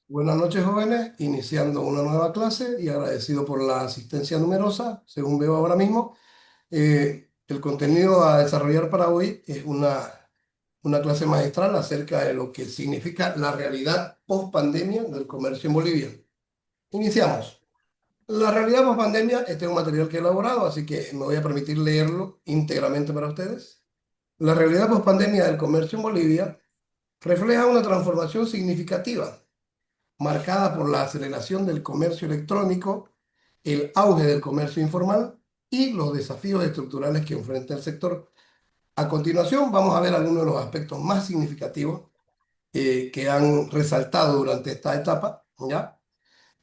Buenas noches, jóvenes. Iniciando una nueva clase y agradecido por la asistencia numerosa, según veo ahora mismo. El contenido a desarrollar para hoy es una clase magistral acerca de lo que significa la realidad post-pandemia del comercio en Bolivia. Iniciamos. La realidad post-pandemia, este es un material que he elaborado, así que me voy a permitir leerlo íntegramente para ustedes. La realidad post-pandemia del comercio en Bolivia refleja una transformación significativa marcada por la aceleración del comercio electrónico, el auge del comercio informal y los desafíos estructurales que enfrenta el sector. A continuación, vamos a ver algunos de los aspectos más significativos que han resaltado durante esta etapa, ¿ya?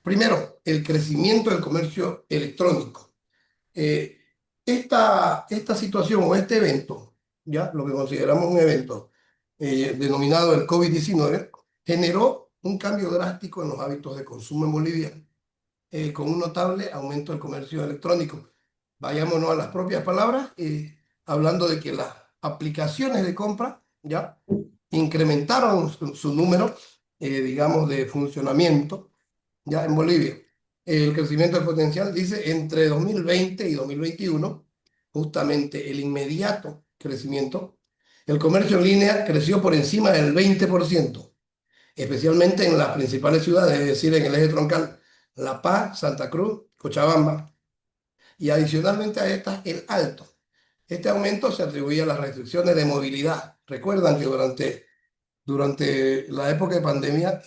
Primero, el crecimiento del comercio electrónico. Eh, esta situación o este evento, ¿ya? Lo que consideramos un evento denominado el COVID-19, generó un cambio drástico en los hábitos de consumo en Bolivia, con un notable aumento del comercio electrónico. Vayámonos a las propias palabras, hablando de que las aplicaciones de compra ya incrementaron su número, digamos, de funcionamiento ya en Bolivia. El crecimiento del potencial dice entre 2020 y 2021, justamente el inmediato crecimiento, el comercio en línea creció por encima del 20%, especialmente en las principales ciudades, es decir, en el eje troncal, La Paz, Santa Cruz, Cochabamba, y adicionalmente a estas, el Alto. Este aumento se atribuye a las restricciones de movilidad. Recuerdan que durante la época de pandemia,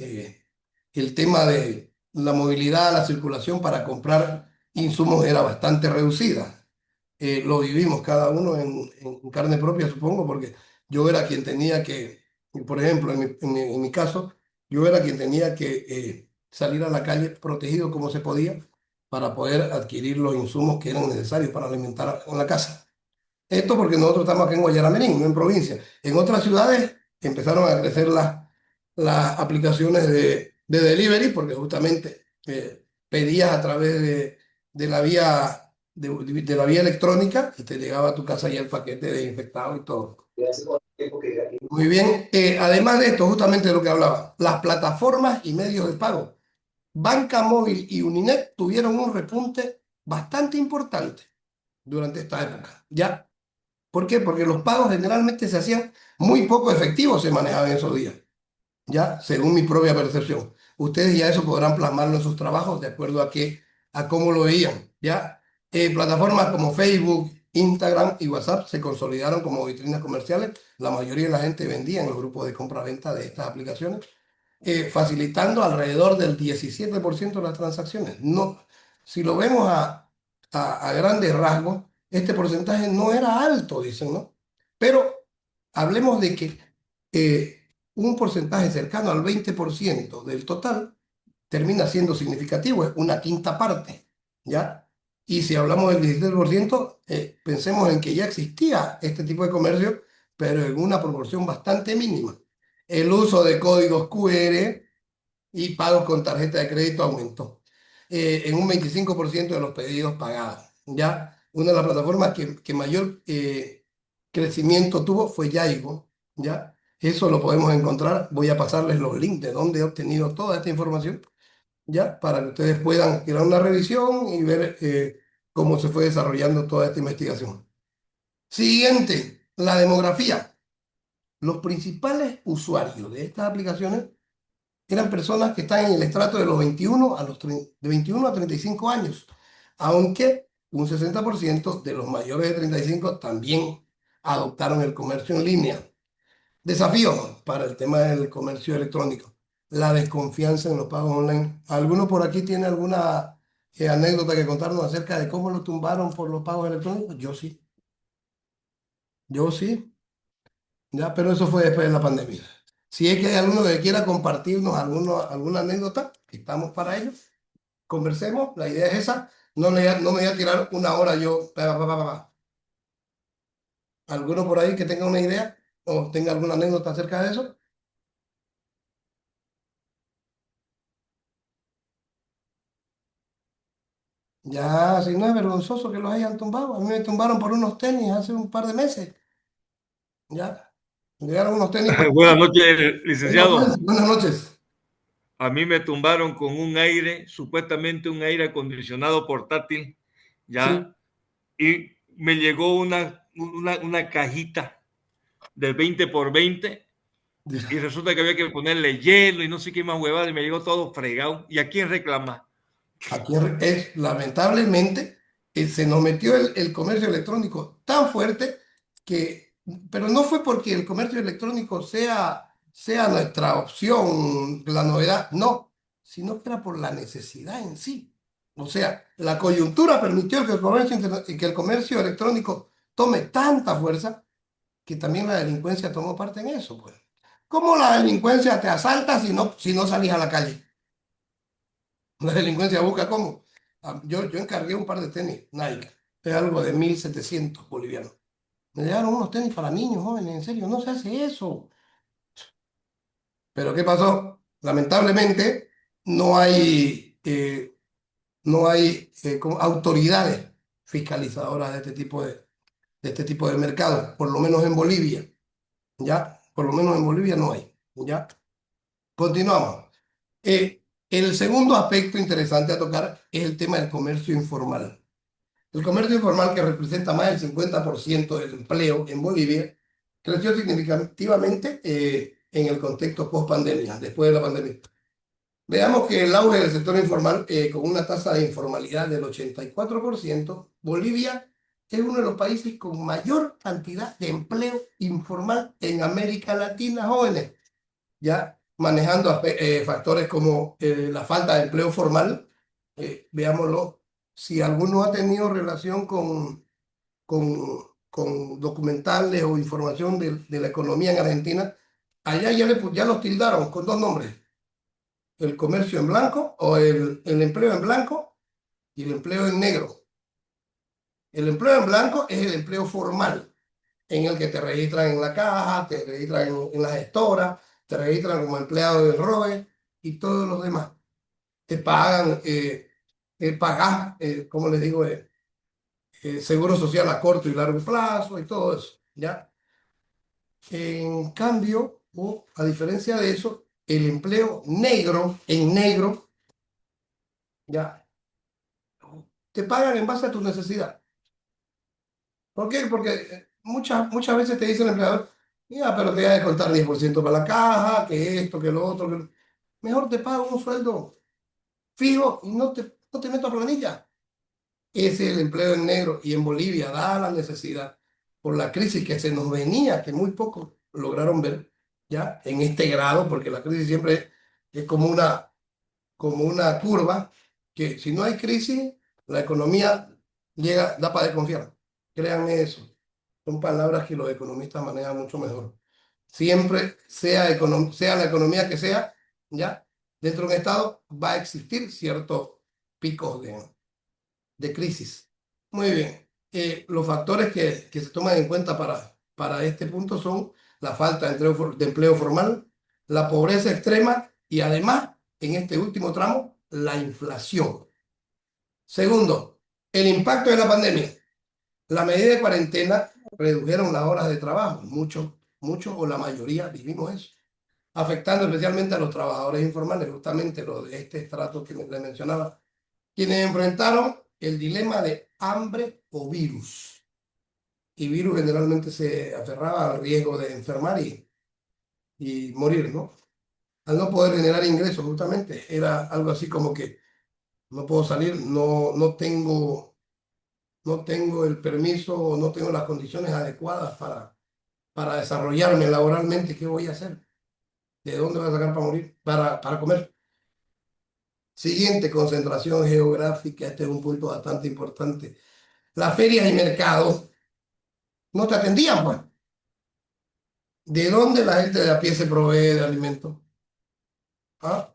el tema de la movilidad, la circulación para comprar insumos era bastante reducida. Lo vivimos cada uno en carne propia, supongo, porque yo era quien tenía que, por ejemplo, en mi caso, yo era quien tenía que salir a la calle protegido como se podía para poder adquirir los insumos que eran necesarios para alimentar en la casa. Esto porque nosotros estamos aquí en Guayaramerín, no en provincia. En otras ciudades empezaron a crecer las aplicaciones de delivery porque justamente pedías a través de la vía, de la vía electrónica y te llegaba a tu casa ya el paquete desinfectado y todo. Muy bien. Además de esto, justamente de lo que hablaba, las plataformas y medios de pago. Banca Móvil y Uninet tuvieron un repunte bastante importante durante esta época. ¿Ya? ¿Por qué? Porque los pagos generalmente se hacían muy poco efectivos, se manejaban en esos días, ya, según mi propia percepción. Ustedes ya eso podrán plasmarlo en sus trabajos de acuerdo a cómo lo veían, ya. Plataformas como Facebook, Instagram y WhatsApp se consolidaron como vitrinas comerciales. La mayoría de la gente vendía en los grupos de compra-venta de estas aplicaciones, facilitando alrededor del 17% de las transacciones. No, si lo vemos a grandes rasgos, este porcentaje no era alto, dicen, ¿no? Pero hablemos de que un porcentaje cercano al 20% del total termina siendo significativo, es una quinta parte, ¿ya? Y si hablamos del 17%, pensemos en que ya existía este tipo de comercio, pero en una proporción bastante mínima. El uso de códigos QR y pagos con tarjeta de crédito aumentó en un 25% de los pedidos pagados. Ya una de las plataformas que mayor crecimiento tuvo fue Yaigo. Ya eso lo podemos encontrar. Voy a pasarles los links de donde he obtenido toda esta información, ya para que ustedes puedan ir a una revisión y ver cómo se fue desarrollando toda esta investigación. Siguiente, la demografía. Los principales usuarios de estas aplicaciones eran personas que están en el estrato de los 21 a de 21 a 35 años, aunque un 60% de los mayores de 35 también adoptaron el comercio en línea. Desafío para el tema del comercio electrónico, la desconfianza en los pagos online. ¿Alguno por aquí tiene alguna anécdota que contarnos acerca de cómo lo tumbaron por los pagos electrónicos? Yo sí. Ya, pero eso fue después de la pandemia. Si es que hay alguno que quiera compartirnos alguna anécdota, estamos para ello. Conversemos, la idea es esa. No me voy a tirar una hora yo. Pa. ¿Alguno por ahí que tenga una idea o tenga alguna anécdota acerca de eso? Ya, si no es vergonzoso que los hayan tumbado. A mí me tumbaron por unos tenis hace un par de meses. Ya, llegaron unos tenis por Buenas aquí. noches, licenciado. Buenas noches. A mí me tumbaron con un aire, supuestamente un aire acondicionado portátil, Sí. ya, y me llegó una cajita de 20 por 20 y resulta que había que ponerle hielo y no sé qué más huevada y me llegó todo fregado. ¿Y a quién reclama? Aquí es, lamentablemente, se nos metió el comercio electrónico tan fuerte que, pero no fue porque el comercio electrónico sea nuestra opción, la novedad, no, sino que era por la necesidad en sí. O sea, la coyuntura permitió que que el comercio electrónico tome tanta fuerza que también la delincuencia tomó parte en eso, pues. ¿Cómo la delincuencia te asalta si no salís a la calle? La delincuencia busca cómo. Yo encargué un par de tenis Nike, es algo de 1.700 bolivianos. Me llegaron unos tenis para niños, jóvenes, en serio, no se hace eso. Pero ¿qué pasó? Lamentablemente no hay como autoridades fiscalizadoras de este tipo de mercado, por lo menos en Bolivia, ¿ya? Por lo menos en Bolivia no hay, ¿ya? Continuamos. El segundo aspecto interesante a tocar es el tema del comercio informal. El comercio informal, que representa más del 50% del empleo en Bolivia, creció significativamente en el contexto post-pandemia, después de la pandemia. Veamos que el auge del sector informal, con una tasa de informalidad del 84%, Bolivia es uno de los países con mayor cantidad de empleo informal en América Latina, jóvenes, ya manejando factores como la falta de empleo formal. Veámoslo, si alguno ha tenido relación con documentales o información de la economía en Argentina, allá ya los tildaron con dos nombres: el comercio en blanco o el empleo en blanco y el empleo en negro. El empleo en blanco es el empleo formal, en el que te registran en la caja, te registran en la gestora, te registran como empleado del ROE y todos los demás. Te pagan, pagas, como les digo, seguro social a corto y largo plazo y todo eso, ¿ya? En cambio, o a diferencia de eso, el empleo negro, en negro, ¿ya? Te pagan en base a tu necesidad. ¿Por qué? Porque muchas veces te dice el empleador, mira, pero te voy a descontar 10% para la caja, que esto, que lo otro. Mejor te pago un sueldo fijo y no te meto a planilla. Ese es el empleo en negro. Y en Bolivia, dada la necesidad, por la crisis que se nos venía, que muy pocos lograron ver ya en este grado, porque la crisis siempre es como una curva, que si no hay crisis, la economía da para desconfiar. Créanme eso. Son palabras que los economistas manejan mucho mejor. Siempre, sea la economía que sea, ya, dentro de un estado va a existir ciertos picos de crisis. Muy bien. Los factores que se toman en cuenta para este punto son la falta de empleo formal, la pobreza extrema y además, en este último tramo, la inflación. Segundo, el impacto de la pandemia. La medida de cuarentena redujeron las horas de trabajo. Muchos o la mayoría vivimos eso, afectando especialmente a los trabajadores informales, justamente los de este estrato que les mencionaba, quienes enfrentaron el dilema de hambre o virus. Y virus generalmente se aferraba al riesgo de enfermar y morir, ¿no? Al no poder generar ingresos, justamente, era algo así como que no puedo salir, no tengo el permiso o no tengo las condiciones adecuadas para desarrollarme laboralmente. ¿Qué voy a hacer? ¿De dónde voy a sacar para morir? Para comer. Siguiente, concentración geográfica. Este es un punto bastante importante. Las ferias y mercados no te atendían, pues. ¿De dónde la gente de a pie se provee de alimentos? ¿Ah?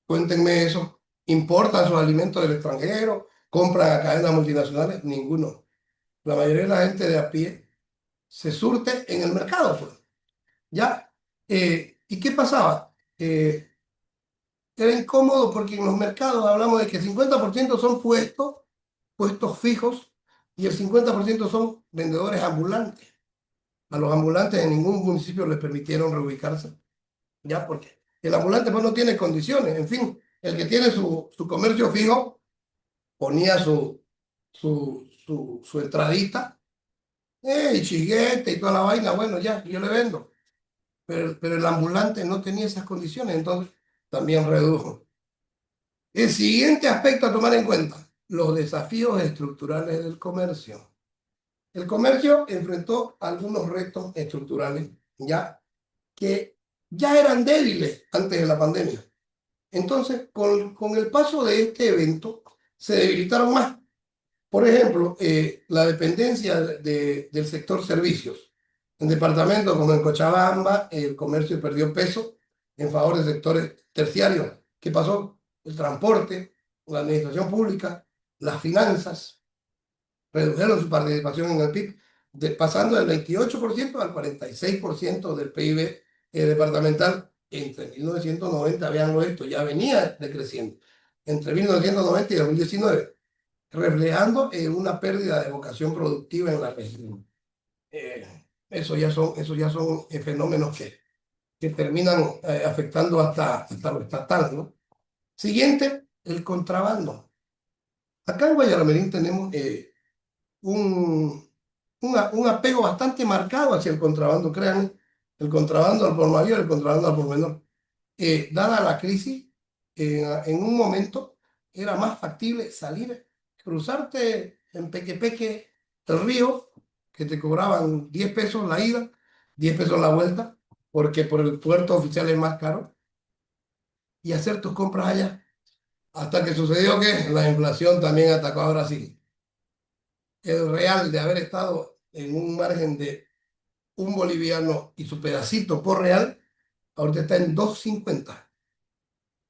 Cuéntenme eso. ¿Importan sus alimentos del extranjero? ¿Compran a cadenas multinacionales? Ninguno. La mayoría de la gente de a pie se surte en el mercado, pues. ¿Ya? ¿Y qué pasaba? Era incómodo porque en los mercados hablamos de que 50% son puestos fijos, y el 50% son vendedores ambulantes. A los ambulantes en ningún municipio les permitieron reubicarse. ¿Ya? ¿Por qué? El ambulante pues no tiene condiciones. En fin, el que tiene su comercio fijo ponía su entradita, y chiguete y toda la vaina, bueno, ya, yo le vendo. Pero el ambulante no tenía esas condiciones, entonces también redujo. El siguiente aspecto a tomar en cuenta, los desafíos estructurales del comercio. El comercio enfrentó algunos retos estructurales ya que ya eran débiles antes de la pandemia. Entonces, con el paso de este evento, se debilitaron más. Por ejemplo, la dependencia del sector servicios. En departamentos como en Cochabamba, el comercio perdió peso en favor de sectores terciarios. ¿Qué pasó? El transporte, la administración pública, las finanzas redujeron su participación en el PIB, pasando del 28% al 46% del PIB departamental entre 1990, veanlo esto, ya venía decreciendo, entre 1990 y 2019, reflejando una pérdida de vocación productiva en la región. Eh, eso ya son fenómenos que terminan afectando hasta lo estatal, ¿no? Siguiente, el contrabando. Acá en Guayaramerín tenemos un, un apego bastante marcado hacia el contrabando, créanme, el contrabando al por mayor, el contrabando al por menor. Dada la crisis, en un momento era más factible salir, cruzarte en Pequepeque el río, que te cobraban 10 pesos la ida, 10 pesos la vuelta, porque por el puerto oficial es más caro, y hacer tus compras allá. Hasta que sucedió que la inflación también atacó a Brasil. El real de haber estado en un margen de un boliviano y su pedacito por real, ahorita está en 2,50.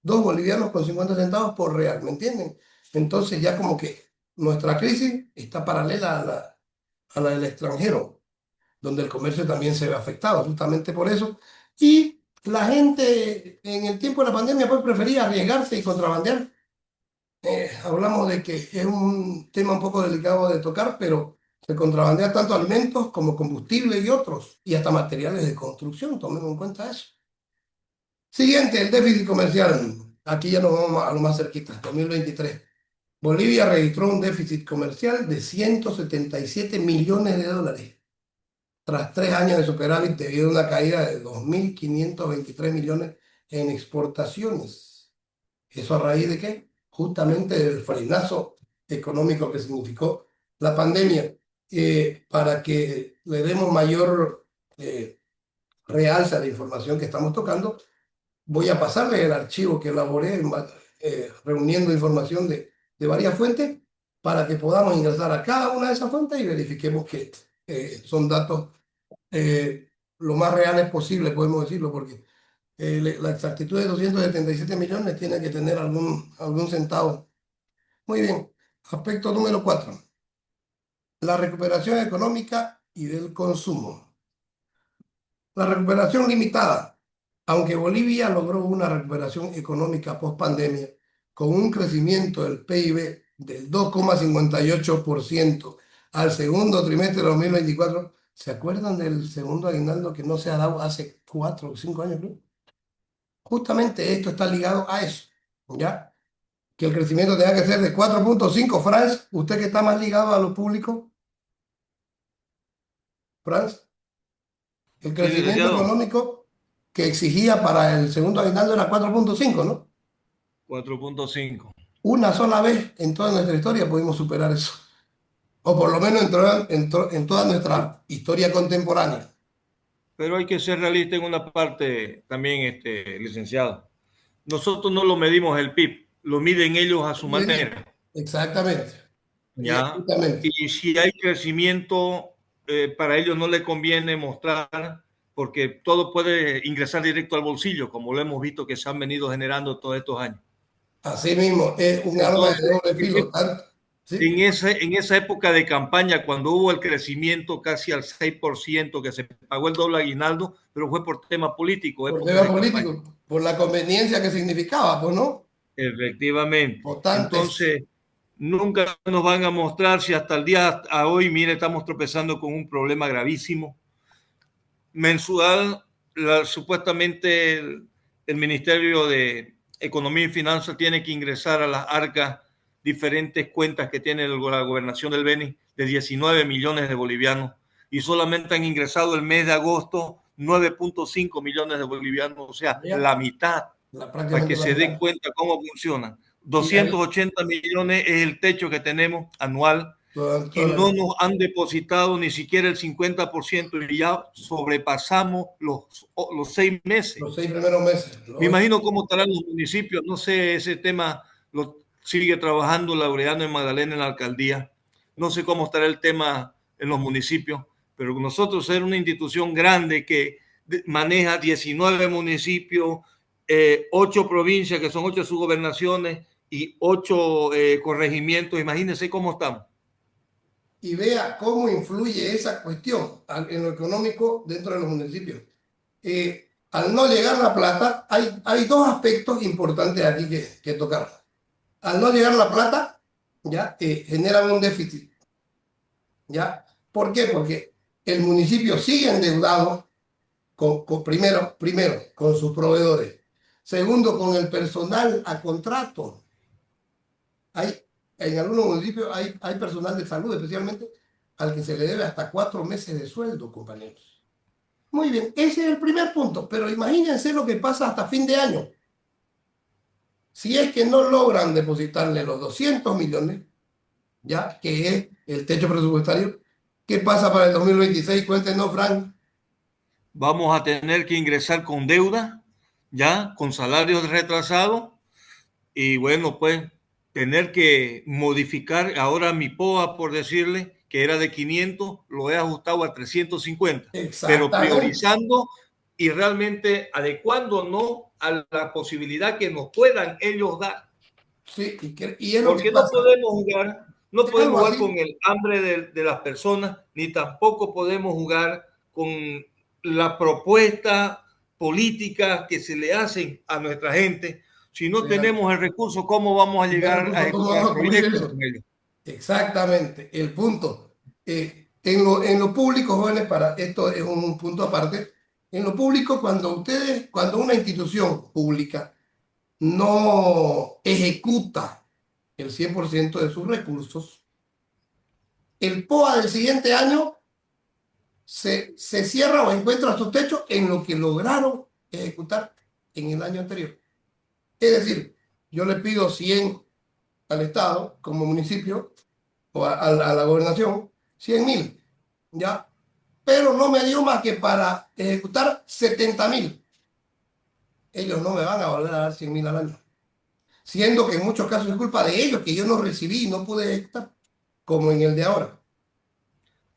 2 bolivianos con 50 centavos por real, ¿me entienden? Entonces ya como que nuestra crisis está paralela a la del extranjero, donde el comercio también se ve afectado, justamente por eso. Y la gente en el tiempo de la pandemia pues prefería arriesgarse y contrabandear. Hablamos de que es un tema un poco delicado de tocar, pero se contrabandea tanto alimentos como combustible y otros, y hasta materiales de construcción, tomemos en cuenta eso. Siguiente, el déficit comercial. Aquí ya nos vamos a lo más cerquita, 2023. Bolivia registró un déficit comercial de 177 millones de dólares, tras 3 años de superávit debido a una caída de 2.523 millones en exportaciones. ¿Eso a raíz de qué? Justamente del frenazo económico que significó la pandemia. Para que le demos mayor realza a la información que estamos tocando, voy a pasarle el archivo que elaboré reuniendo información de varias fuentes para que podamos ingresar a cada una de esas fuentes y verifiquemos que son datos lo más reales posible, podemos decirlo, porque la exactitud de 277 millones tiene que tener algún centavo. Muy bien. Aspecto número 4. La recuperación económica y del consumo. La recuperación limitada. Aunque Bolivia logró una recuperación económica post pandemia con un crecimiento del PIB del 2,58% al segundo trimestre de 2024, ¿se acuerdan del segundo aguinaldo que no se ha dado hace 4 o 5 años, creo? Justamente esto está ligado a eso, ¿ya? Que el crecimiento tenga que ser de 4,5. Franz, usted que está más ligado a lo público, Franz, el Sí, crecimiento licenciado, económico que exigía para el segundo aguinaldo era 4,5, ¿no? 4,5. Una sola vez en toda nuestra historia pudimos superar eso, o por lo menos en toda nuestra historia contemporánea. Pero hay que ser realista en una parte también, licenciado. Nosotros no lo medimos el PIB, lo miden ellos a su Bien, manera. exactamente, ¿Ya? justamente. Y si hay crecimiento, para ellos no le conviene mostrar, porque todo puede ingresar directo al bolsillo, como lo hemos visto que se han venido generando todos estos años. Así mismo, es un arma de Entonces, doble filo, tanto, ¿sí? en esa época de campaña, cuando hubo el crecimiento casi al 6%, que se pagó el doble aguinaldo, pero fue por tema político, Por época tema de campaña. político, por la conveniencia que significaba, pues, ¿no? Efectivamente. Votantes. Entonces, nunca nos van a mostrar si hasta el día a hoy, mire, estamos tropezando con un problema gravísimo. Mensual, supuestamente el Ministerio de Economía y Finanzas tiene que ingresar a las arcas diferentes cuentas que tiene la gobernación del Beni de 19 millones de bolivianos y solamente han ingresado el mes de agosto 9.5 millones de bolivianos, o sea, Ya, la mitad, para prácticamente que la se den mitad. cuenta cómo funcionan. Y ahí, 280 millones es el techo que tenemos anual y toda no nos han depositado ni siquiera el 50% y ya sobrepasamos los 6 meses. los 6 primeros meses, Me ¿no? imagino cómo estarán los municipios, no sé, ese tema lo sigue trabajando Laureano y Magdalena en la alcaldía, no sé cómo estará el tema en los municipios, pero nosotros ser una institución grande que maneja 19 municipios, 8 provincias, que son 8 subgobernaciones y 8 corregimientos, imagínense cómo estamos. Y vea cómo influye esa cuestión en lo económico dentro de los municipios. Al no llegar la plata, hay dos aspectos importantes aquí que tocar. Al no llegar la plata, ya generan un déficit, ¿ya? ¿Por qué? Porque el municipio sigue endeudado primero, con sus proveedores. Segundo, con el personal a contrato. Hay, en algunos municipios hay personal de salud, especialmente, al que se le debe hasta 4 meses de sueldo, compañeros. Muy bien, ese es el primer punto, pero imagínense lo que pasa hasta fin de año. Si es que no logran depositarle los 200 millones, ya que es el techo presupuestario, ¿qué pasa para el 2026? Cuéntenos, Frank. Vamos a tener que ingresar con deuda, ya, con salarios retrasados y bueno, pues tener que modificar ahora mi POA, por decirle, que era de 500, lo he ajustado a 350, pero Exactamente. priorizando y realmente adecuando no a la posibilidad que nos puedan ellos dar, Sí, y es lo que porque no pasa. podemos jugar, no Es podemos algo jugar con así. el hambre de las personas, ni tampoco podemos jugar con la propuesta política que se le hacen a nuestra gente. Si no Real. tenemos el recurso, ¿cómo vamos a ¿Y qué llegar a recursos cómo ejecutar vamos a cubrir proyectos eso? con ellos? Exactamente, el punto. En lo público, jóvenes, para esto es un punto aparte. En lo público, cuando una institución pública no ejecuta el 100% de sus recursos, el POA del siguiente año se cierra o encuentra sus techos en lo que lograron ejecutar en el año anterior. Es decir, yo le pido 100 al Estado como municipio o a la gobernación, 100.000, ¿ya? Pero no me dio más que para ejecutar 70.000. Ellos no me van a volver a dar 100.000 al año. Siendo que en muchos casos es culpa de ellos, que yo no recibí y no pude ejecutar, como en el de ahora,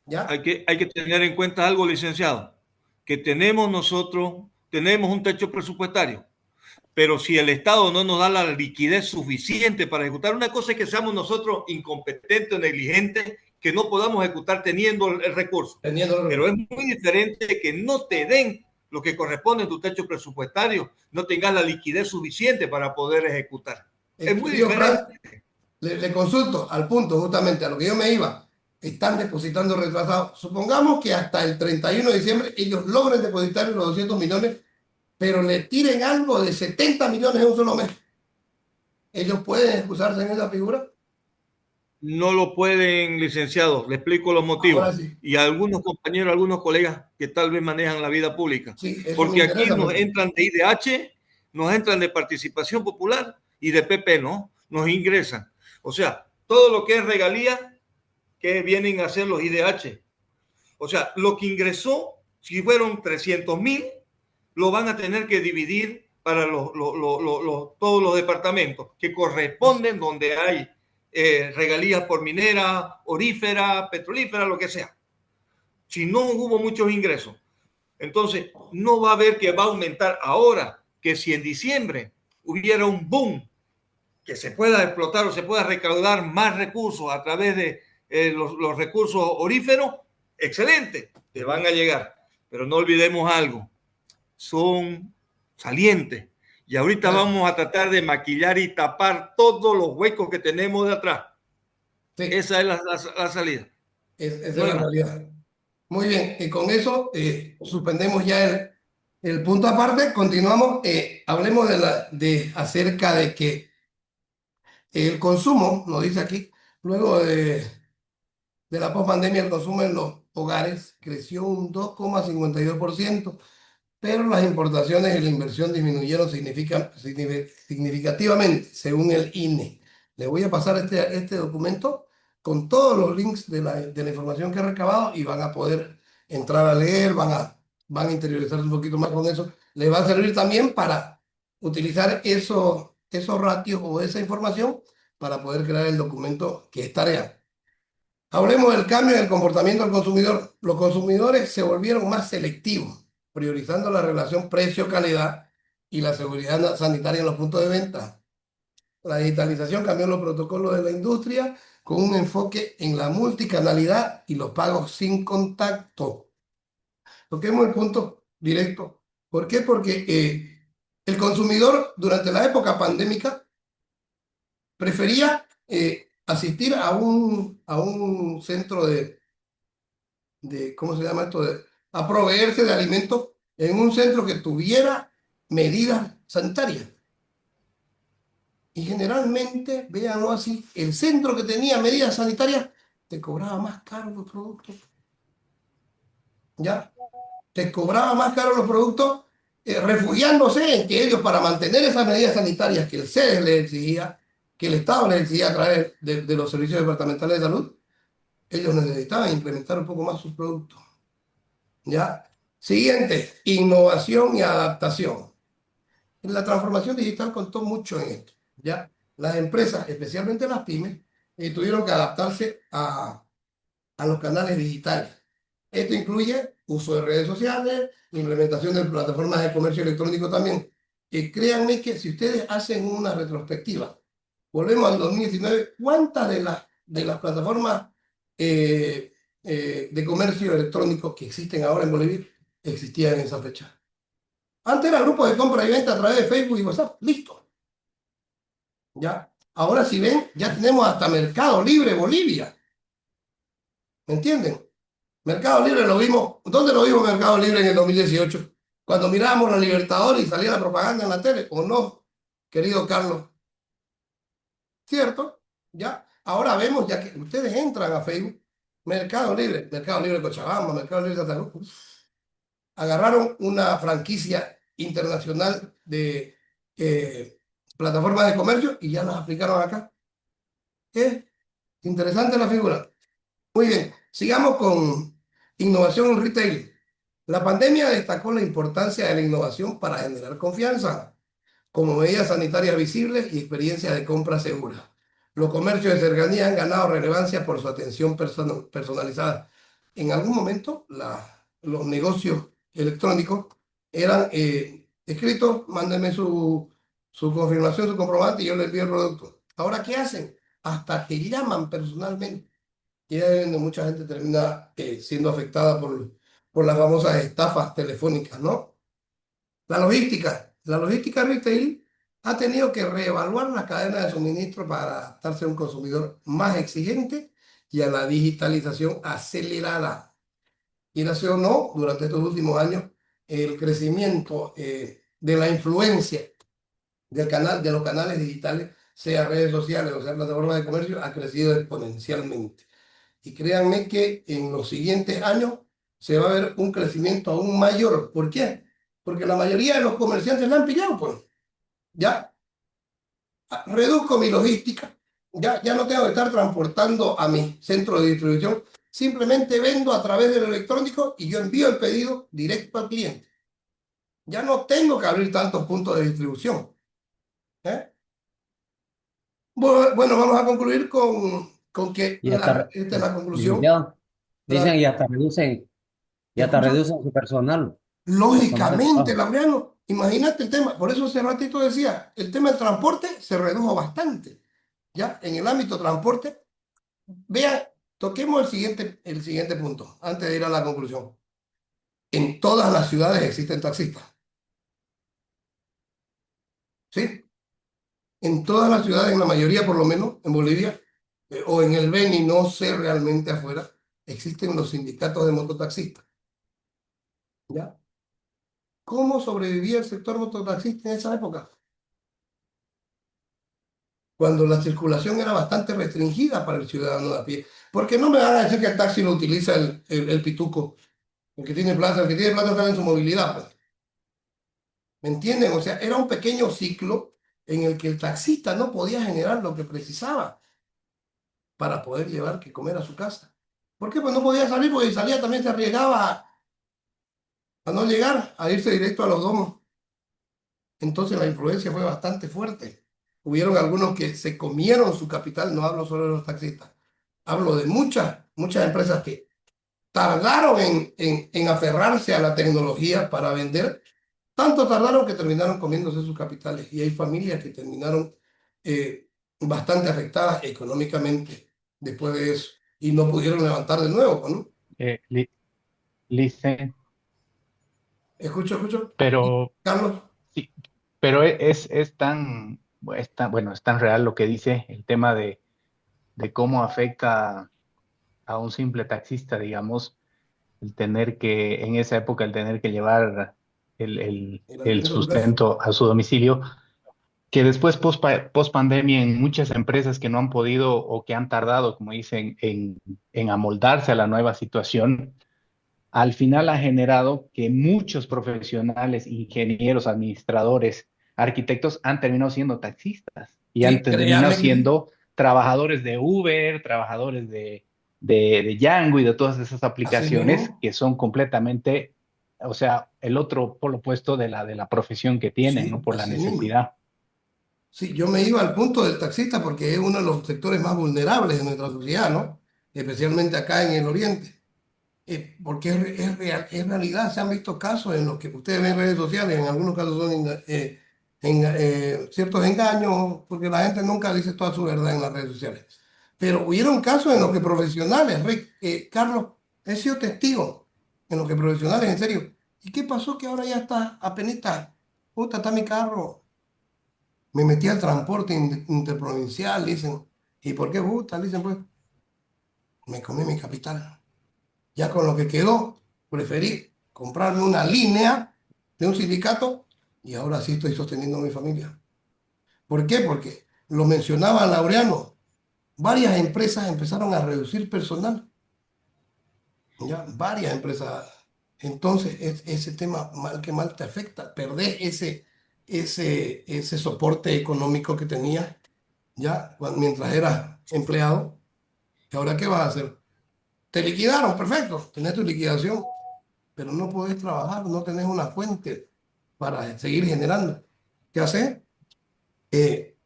¿ya? Hay que tener en cuenta algo, licenciado, que tenemos un techo presupuestario, pero si el Estado no nos da la liquidez suficiente para ejecutar, una cosa es que seamos nosotros incompetentes o negligentes, que no podamos ejecutar teniendo el recurso. Teniendo los Pero es recursos. muy diferente que no te den lo que corresponde en tu techo presupuestario, no tengas la liquidez suficiente para poder ejecutar. Es muy Querido Frank, diferente. le consulto al punto, justamente a lo que yo me iba. Están depositando retrasados. Supongamos que hasta el 31 de diciembre ellos logren depositar los 200 millones, pero le tiren algo de 70 millones en un solo mes. ¿Ellos pueden excusarse en esa figura? No lo pueden, licenciados, le explico los Ahora motivos. sí. Y a algunos compañeros, algunos colegas que tal vez manejan la vida pública. Sí, eso me Porque aquí interesa nos porque entran de IDH, nos entran de participación popular y de PP, ¿no? Nos ingresan. O sea, todo lo que es regalía que vienen a hacer los IDH. O sea, lo que ingresó, si fueron 300.000, lo van a tener que dividir para todos los departamentos que corresponden donde hay regalías por minera, orífera, petrolífera, lo que sea. Si no hubo muchos ingresos, entonces no va a haber que va a aumentar ahora, que si en diciembre hubiera un boom, que se pueda explotar o se pueda recaudar más recursos a través de los recursos oríferos, excelente, te van a llegar. Pero no olvidemos algo, son salientes. Y ahorita claro, vamos a tratar de maquillar y tapar todos los huecos que tenemos de atrás. sí, Esa es la salida. esa No es hay la más. realidad. Muy bien, y con eso suspendemos ya El punto aparte, continuamos, hablemos de acerca de que el consumo, nos dice aquí, luego de la pospandemia, el consumo en los hogares creció un 2,52%, pero las importaciones y la inversión disminuyeron significativamente, según el INE. Le voy a pasar este documento con todos los links de la información que he recabado y van a poder entrar a leer, van a interiorizarse un poquito más con eso. Les va a servir también para utilizar esos ratios o esa información para poder crear el documento que es tarea. Hablemos del cambio en el comportamiento del consumidor. Los consumidores se volvieron más selectivos, priorizando la relación precio-calidad y la seguridad sanitaria en los puntos de venta. La digitalización cambió los protocolos de la industria con un enfoque en la multicanalidad y los pagos sin contacto. Toquemos el punto directo. ¿Por qué? Porque el consumidor durante la época pandémica prefería asistir a un centro ¿cómo se llama esto? A proveerse de alimentos en un centro que tuviera medidas sanitarias. Y generalmente, véanlo así, el centro que tenía medidas sanitarias te cobraba más caro los productos. ¿Ya? Te cobraba más caro los productos, refugiándose en que ellos, para mantener esas medidas sanitarias que el CEDES les exigía, que el Estado les exigía a través de los servicios departamentales de salud, ellos necesitaban implementar un poco más sus productos. ¿Ya? Siguiente, innovación y adaptación. La transformación digital contó mucho en esto, ¿ya? Las empresas, especialmente las pymes, tuvieron que adaptarse a los canales digitales. Esto incluye uso de redes sociales, implementación de plataformas de comercio electrónico también. Créanme que si ustedes hacen una retrospectiva, volvemos al 2019, ¿cuántas de las plataformas de comercio electrónico que existen ahora en Bolivia existían en esa fecha? Antes era grupo de compra y venta a través de Facebook y WhatsApp, listo, ¿ya? Ahora si ven, ya tenemos hasta Mercado Libre Bolivia, ¿me entienden? Mercado Libre lo vimos, ¿dónde lo vimos Mercado Libre en el 2018? Cuando mirábamos la Libertadores y salía la propaganda en la tele, ¿o no, querido Carlos? ¿Cierto? ¿Ya? Ahora vemos, ya que ustedes entran a Facebook, Mercado Libre Cochabamba, Mercado Libre Santa Cruz, agarraron una franquicia internacional de plataformas de comercio y ya las aplicaron acá. ¿Qué? Interesante la figura. Muy bien, sigamos con innovación en retail. La pandemia destacó la importancia de la innovación para generar confianza, como medidas sanitarias visibles y experiencias de compra seguras. Los comercios de cercanía han ganado relevancia por su atención personalizada. En algún momento, los negocios electrónicos eran escritos, mándenme su confirmación, su comprobante y yo le envío el producto. Ahora, ¿qué hacen? Hasta te llaman personalmente. Y ahí es donde mucha gente termina siendo afectada por las famosas estafas telefónicas, ¿no? La logística retail ha tenido que reevaluar la cadena de suministro para adaptarse a un consumidor más exigente y a la digitalización acelerada. Quieras o no, durante estos últimos años, el crecimiento de la influencia de los canales digitales, sea redes sociales o sea plataformas de comercio, ha crecido exponencialmente. Y créanme que en los siguientes años se va a ver un crecimiento aún mayor. ¿Por qué? Porque la mayoría de los comerciantes la han pillado, pues. Ya reduzco mi logística, ya no tengo que estar transportando a mi centro de distribución, simplemente vendo a través del electrónico y yo envío el pedido directo al cliente. Ya no tengo que abrir tantos puntos de distribución. ¿Eh? Bueno, vamos a concluir con que Y hasta, esta es la conclusión. licenciado, dicen y ¿Me hasta escuchan? reducen su personal de Lógicamente, trabajo. Laureano, imagínate el tema, por eso hace ratito decía, el tema del transporte se redujo bastante, ¿ya? En el ámbito transporte, vean, toquemos el siguiente punto, antes de ir a la conclusión. En todas las ciudades existen taxistas, ¿sí? En todas las ciudades, en la mayoría por lo menos, en Bolivia, o en el Beni, no sé realmente afuera, existen los sindicatos de mototaxistas, ¿ya? ¿Cómo sobrevivía el sector mototaxista en esa época? Cuando la circulación era bastante restringida para el ciudadano de a pie. Porque no me van a decir que el taxi lo utiliza el pituco, el que tiene plata está en su movilidad, pues. ¿Me entienden? O sea, era un pequeño ciclo en el que el taxista no podía generar lo que precisaba para poder llevar que comer a su casa. ¿Por qué? Pues no podía salir, porque si salía también se arriesgaba a no llegar, a irse directo a los domos. Entonces la influencia fue bastante fuerte. Hubieron algunos que se comieron su capital, no hablo solo de los taxistas, hablo de muchas empresas que tardaron en aferrarse a la tecnología para vender, tanto tardaron que terminaron comiéndose sus capitales. Y hay familias que terminaron bastante afectadas económicamente después de eso y no pudieron levantar de nuevo, ¿no? Licen, Escucho. pero Carlos. sí, pero bueno, es tan real lo que dice el tema de cómo afecta a un simple taxista, digamos, en esa época, el tener que llevar El el alimento del mes. sustento a su domicilio, que después, post pandemia, en muchas empresas que no han podido o que han tardado, como dicen, en amoldarse a la nueva situación, al final ha generado que muchos profesionales, ingenieros, administradores, arquitectos han terminado siendo taxistas y han Sí, terminado créame que siendo trabajadores de Uber, trabajadores de Django y de todas esas así aplicaciones mismo, que son completamente, o sea, el otro polo opuesto de la profesión que tienen, ¿no? sí, Por la así mismo. necesidad. Sí, yo me iba al punto del taxista porque es uno de los sectores más vulnerables de nuestra sociedad, ¿no? Especialmente acá en el oriente. Porque es real, es realidad. Se han visto casos en los que ustedes ven en redes sociales, en algunos casos son ciertos engaños, porque la gente nunca dice toda su verdad en las redes sociales. Pero hubieron casos en los que profesionales, Rick, Carlos, he sido testigo en los que profesionales, en serio. ¿Y qué pasó que ahora ya está apenita? Puta, está mi carro. Me metí al transporte interprovincial, dicen. ¿Y por qué gusta? Dicen, pues, me comí mi capital. Ya con lo que quedó, preferí comprarme una línea de un sindicato y ahora sí estoy sosteniendo a mi familia. ¿Por qué? Porque lo mencionaba Laureano, varias empresas empezaron a reducir personal, ya, varias empresas. Entonces, ese tema mal que mal te afecta, perdés ese soporte económico que tenías ya mientras eras empleado. ¿Y ahora qué vas a hacer? Te liquidaron, perfecto, tenés tu liquidación, pero no podés trabajar, no tenés una fuente para seguir generando. ¿Qué haces? Eh,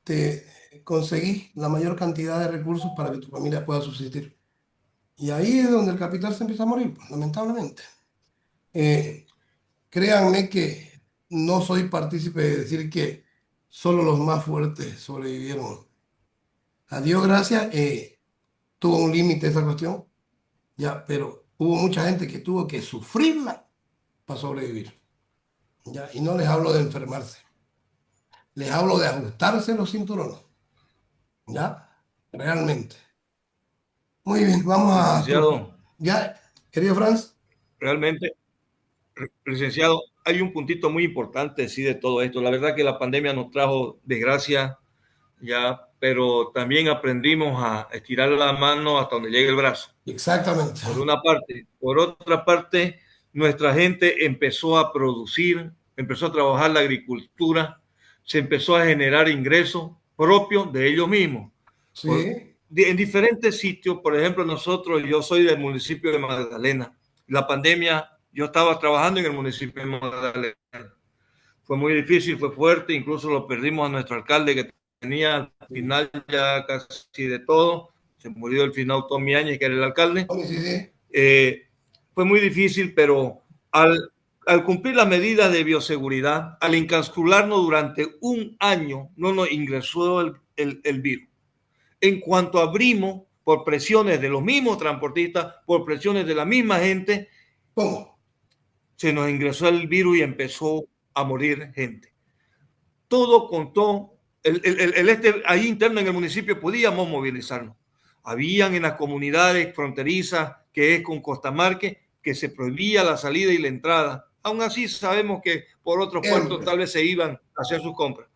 Te conseguís la mayor cantidad de recursos para que tu familia pueda subsistir. Y ahí es donde el capital se empieza a morir, pues, lamentablemente. Eh, Créanme que no soy partícipe de decir que solo los más fuertes sobrevivieron. A Dios gracias, tuvo un límite esa cuestión, ya, pero hubo mucha gente que tuvo que sufrirla para sobrevivir. ¿Ya? Y no les hablo de enfermarse, les hablo de ajustarse los cinturones, ¿ya? Realmente. Muy bien, vamos a... Licenciado, ¿Ya, querido Franz? realmente, licenciado, hay un puntito muy importante sí de todo esto. La verdad que la pandemia nos trajo desgracia, ya, pero también aprendimos a estirar la mano hasta donde llegue el brazo. Exactamente. Por una parte. Por otra parte, nuestra gente empezó a producir, empezó a trabajar la agricultura, se empezó a generar ingresos propios de ellos mismos. Sí, En diferentes sitios, por ejemplo, yo soy del municipio de Magdalena. La pandemia, yo estaba trabajando en el municipio de Magdalena. Fue muy difícil, fue fuerte, incluso lo perdimos a nuestro alcalde que tenía al sí. final ya casi de todo. Se murió al final Tommy Áñez, que era el alcalde. Sí, sí. Eh, Fue muy difícil, pero al cumplir las medidas de bioseguridad, al encapsularnos durante un año, no nos ingresó el virus. En cuanto abrimos, por presiones de los mismos transportistas, por presiones de la misma gente, ¿Cómo? se nos ingresó el virus y empezó a morir gente. Todo contó, ahí interno en el municipio podíamos movilizarnos. Habían en las comunidades fronterizas, que es con Costamarque, que se prohibía la salida y la entrada. Aún así sabemos que por otros puertos tal vez se iban a hacer sus compras.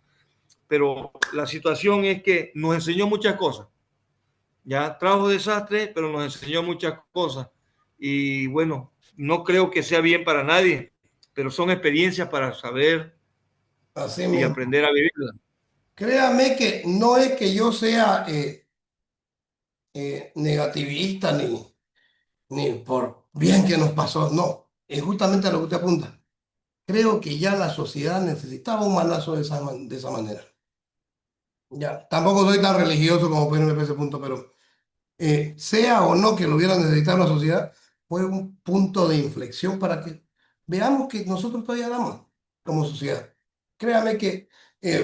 Pero la situación es que nos enseñó muchas cosas. Ya trajo desastre, pero nos enseñó muchas cosas. Y bueno, no creo que sea bien para nadie, pero son experiencias para saber Así y mismo. aprender a vivirlas. Créame que no es que yo sea negativista ni por bien que nos pasó, no, es justamente a lo que usted apunta. Creo que ya la sociedad necesitaba un manazo de esa manera. Ya, tampoco soy tan religioso como ponerme a ese punto, pero sea o no que lo hubiera necesitado la sociedad, fue un punto de inflexión para que veamos que nosotros todavía damos como sociedad. Créame que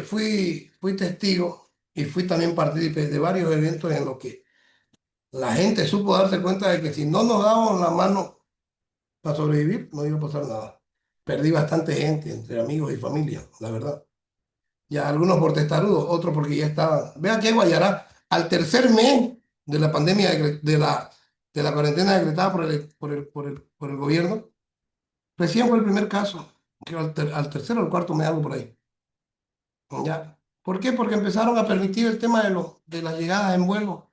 fui testigo y fui también partícipe de varios eventos en los que la gente supo darse cuenta de que si no nos dábamos la mano para sobrevivir, no iba a pasar nada. Perdí bastante gente entre amigos y familia, la verdad. Ya algunos por testarudos, otros porque ya estaban. Vea que Guayará, al tercer mes de la pandemia, de la cuarentena decretada por el gobierno, recién fue el primer caso, que al tercero o el cuarto mes, algo por ahí. ¿Ya? ¿Por qué? Porque empezaron a permitir el tema de las llegadas en vuelo.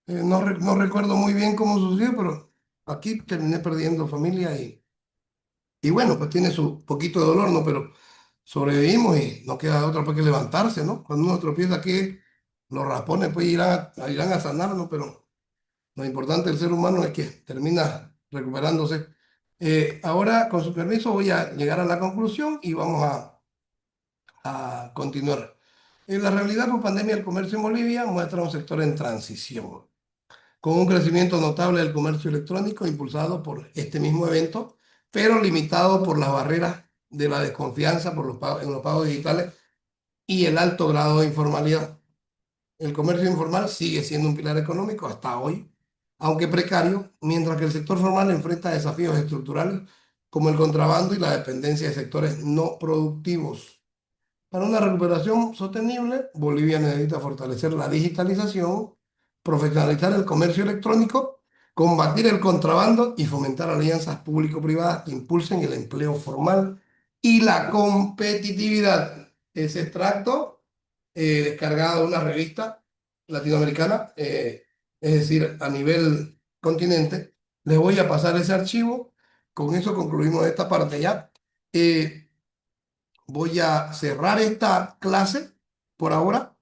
No recuerdo muy bien cómo sucedió, pero aquí terminé perdiendo familia y bueno, pues tiene su poquito de dolor, ¿no? Pero sobrevivimos y no queda otra pues que levantarse, ¿no? Cuando uno tropieza aquí, los raspones pues irán a sanar, ¿no? Pero lo importante del ser humano es que termina recuperándose. Ahora, con su permiso, voy a llegar a la conclusión y vamos a continuar. En la realidad, por pandemia, el comercio en Bolivia muestra un sector en transición, con un crecimiento notable del comercio electrónico impulsado por este mismo evento, pero limitado por las barreras de la desconfianza por en los pagos digitales y el alto grado de informalidad. El comercio informal sigue siendo un pilar económico hasta hoy, aunque precario, mientras que el sector formal enfrenta desafíos estructurales como el contrabando y la dependencia de sectores no productivos. Para una recuperación sostenible, Bolivia necesita fortalecer la digitalización, profesionalizar el comercio electrónico, combatir el contrabando y fomentar alianzas público-privadas que impulsen el empleo formal y la competitividad. Ese extracto descargado de una revista latinoamericana, es decir, a nivel continente. Les voy a pasar ese archivo. Con eso concluimos esta parte ya. Voy a cerrar esta clase por ahora.